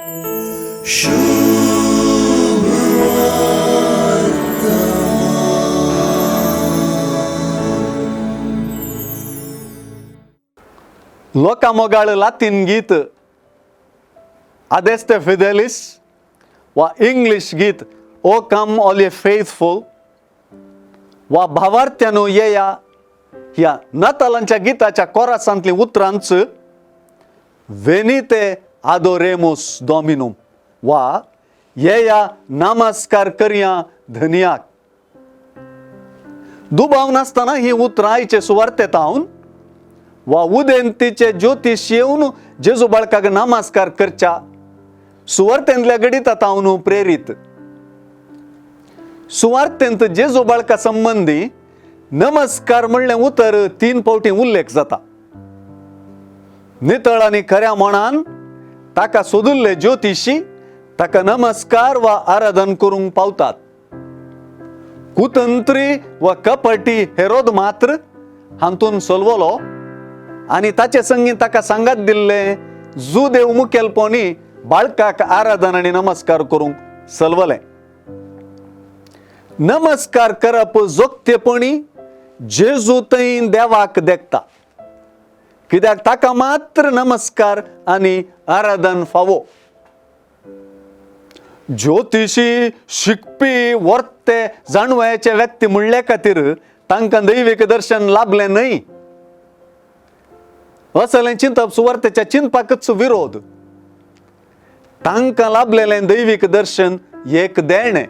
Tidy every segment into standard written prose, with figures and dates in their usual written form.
Locamogal Latin git Adeste Fidelis वा English गीत ओ come all ए faithful वा भावार्थ्यानो येया ह्या नातालांच्या गीताच्या कोरासांतली उतरांच वेनिते आदोरेमोस डॉमिनोम वा येया नमस्कार करया धन्याक. दुबाव नासतना ही उतरां आयचे सुवार्थेत हावन वा उदेंतीचे ज्योतिश येवन जेजू बाळकाक नमस्कार करच्या सुवार्थेंतल्या गडितात हांव प्रेरीत. सुवार्थेंत जेजू बाळका संबंधी नमस्कार म्हणलें उतर 3 फावटी उल्लेख जाता. नितळ आनी खऱ्या मनान ताका सोदुल्ले ज्योतिशी ताका नमस्कार वा आराधन करूंक पावतात. कुतंत्री वा कपटी हेरोद मात्र हातून सलवलो आनी ताचे संगी ताका सांगात दिल्ले जू देव मुखेलपणी बाळकाक आराधन आनी नमस्कार करूंक सलवले. नमस्कार करप जोगतेपणी जेजू थंय देवाक देखता, कित्याक ताका मात्र नमस्कार आनी आराधन फावो. ज्योतिशी शिकपी वर्ते जाणवयाचे व्यक्ती म्हणले खातीर तांकां दैवीक दर्शन लाभलें न्हय असलें चिंतप सुवार्थेच्या चिंतपाकच विरोध. तांकां लाभलेलें दैवीक दर्शन एक देणे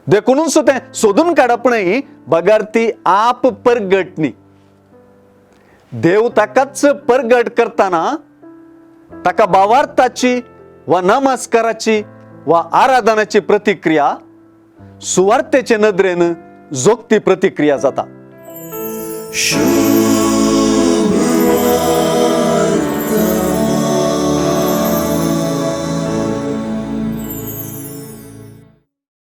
देखूनच तें सोदून काडप न्हय, बगार ती आप परगटणी. देव ताकाच परगट करतना ताका भावार्थाची वा नमस्काराची वा आराधनाची प्रतिक्रिया सुवार्थेचे नदरेन जोगती प्रतिक्रिया जाता.